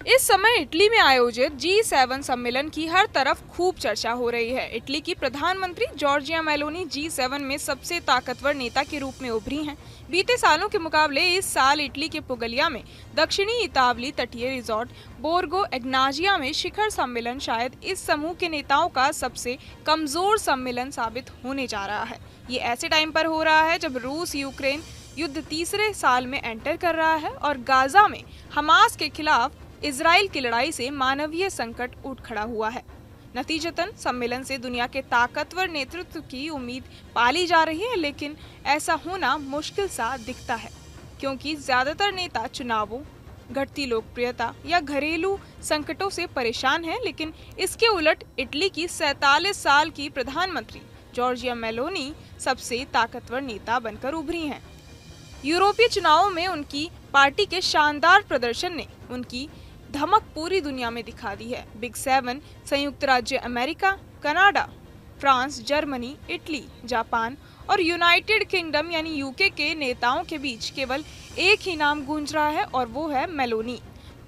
इस समय इटली में आयोजित G7 सम्मेलन की हर तरफ खूब चर्चा हो रही है। इटली की प्रधानमंत्री जॉर्जिया मेलोनी G7 में सबसे ताकतवर नेता के रूप में उभरी हैं। बीते सालों के मुकाबले इस साल इटली के पुगलिया में दक्षिणी इतावली तटीय रिजॉर्ट बोर्गो एग्नाजिया में शिखर सम्मेलन शायद इस समूह के नेताओं का सबसे कमजोर सम्मेलन साबित होने जा रहा है। ये ऐसे टाइम पर हो रहा है जब रूस यूक्रेन युद्ध तीसरे साल में एंटर कर रहा है और गाजा में हमास के खिलाफ इजराइल की लड़ाई से मानवीय संकट उठ खड़ा हुआ है। नतीजतन सम्मेलन से दुनिया के ताकतवर नेतृत्व की उम्मीद पाली जा रही है, लेकिन ऐसा होना मुश्किल सा दिखता है क्योंकि ज्यादातर नेता चुनावों, घटती लोकप्रियता या घरेलू संकटों से परेशान हैं। लेकिन इसके उलट इटली की 47 साल की प्रधानमंत्री जॉर्जिया मेलोनी सबसे ताकतवर नेता बनकर उभरी हैं। यूरोपीय चुनावों में उनकी पार्टी के शानदार प्रदर्शन ने उनकी धमक पूरी दुनिया में दिखा दी है। बिग 7 संयुक्त राज्य America, Canada, France, Germany, Italy, Japan और यूनाइटेड किंगडम यानी यूके के नेताओं के बीच केवल एक ही नाम गूंज रहा है और वो है मेलोनी।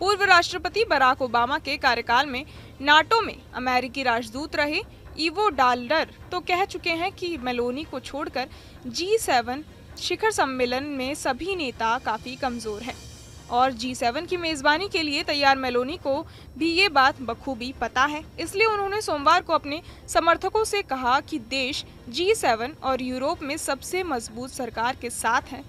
पूर्व राष्ट्रपति बराक ओबामा के कार्यकाल में नाटो में अमेरिकी राजदूत रहे इवो डाल्डर तो कह चुके हैं कि मेलोनी को छोड़कर G7 शिखर सम्मेलन में सभी नेता काफी कमजोर हैं और G7 की मेजबानी के लिए तैयार मेलोनी को भी ये बात बखूबी पता है। इसलिए उन्होंने सोमवार को अपने समर्थकों से कहा कि देश G7 और यूरोप में सबसे मजबूत सरकार के साथ है,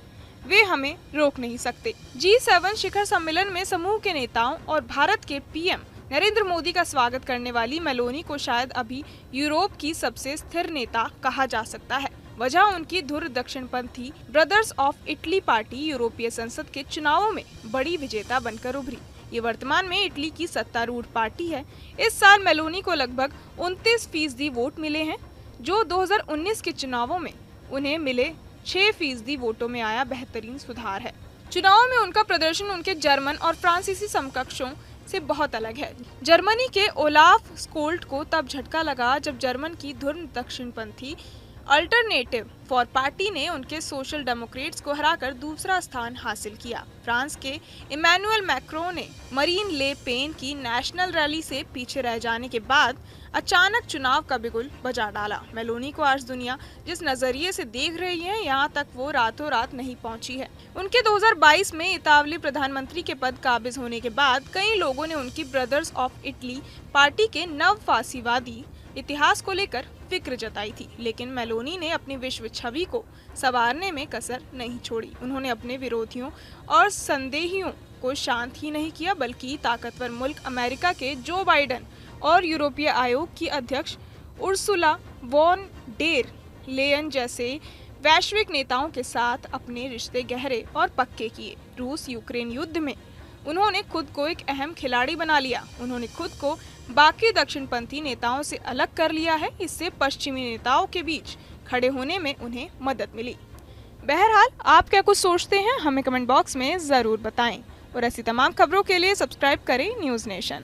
वे हमें रोक नहीं सकते। G7 शिखर सम्मेलन में समूह के नेताओं और भारत के पीएम नरेंद्र मोदी का स्वागत करने वाली मेलोनी को शायद अभी यूरोप की सबसे स्थिर नेता कहा जा सकता है। वजह उनकी धुर दक्षिणपंथी ब्रदर्स ऑफ इटली पार्टी यूरोपीय संसद के चुनावों में बड़ी विजेता बनकर उभरी। ये वर्तमान में इटली की सत्तारूढ़ पार्टी है। इस साल मेलोनी को लगभग 29% वोट मिले हैं, जो 2019 के चुनावों में उन्हें मिले 6% वोटों में आया बेहतरीन सुधार है। चुनावों में उनका प्रदर्शन उनके जर्मन और फ्रांसीसी समकक्षों से बहुत अलग है। जर्मनी के ओलाफ स्कोल्ट को तब झटका लगा जब जर्मन की धुर दक्षिणपंथी अल्टरनेटिव फॉर पार्टी ने उनके सोशल डेमोक्रेट्स को हराकर दूसरा स्थान हासिल किया। फ्रांस के इमैनुअल मैक्रों ने मरीन ले पेन की नेशनल रैली से पीछे रह जाने के बाद अचानक चुनाव का बिगुल बजा डाला। मेलोनी को आज दुनिया जिस नजरिए से देख रही है, यहाँ तक वो रातों रात नहीं पहुंची है। उनके 2022 में इतावली प्रधानमंत्री के पद काबिज होने के बाद कई लोगों ने उनकी ब्रदर्स ऑफ इटली पार्टी के नव फासीवादी इतिहास को लेकर फिक्र जताई थी, लेकिन मेलोनी ने अपनी विश्व छवि को संवारने में कसर नहीं छोड़ी। उन्होंने अपने विरोधियों और संदेहियों को शांत ही नहीं किया, बल्कि ताकतवर मुल्क अमेरिका के जो बाइडेन और यूरोपीय आयोग की अध्यक्ष उर्सुला वॉन डेर लेयन जैसे वैश्विक नेताओं के साथ अपने रिश्ते गहरे और पक्के किए। रूस यूक्रेन युद्ध में उन्होंने खुद को एक अहम खिलाड़ी बना लिया। उन्होंने खुद को बाकी दक्षिणपंथी नेताओं से अलग कर लिया है। इससे पश्चिमी नेताओं के बीच खड़े होने में उन्हें मदद मिली। बहरहाल, आप क्या कुछ सोचते हैं, हमें कमेंट बॉक्स में जरूर बताएं और ऐसी तमाम खबरों के लिए सब्सक्राइब करें न्यूज़ नेशन।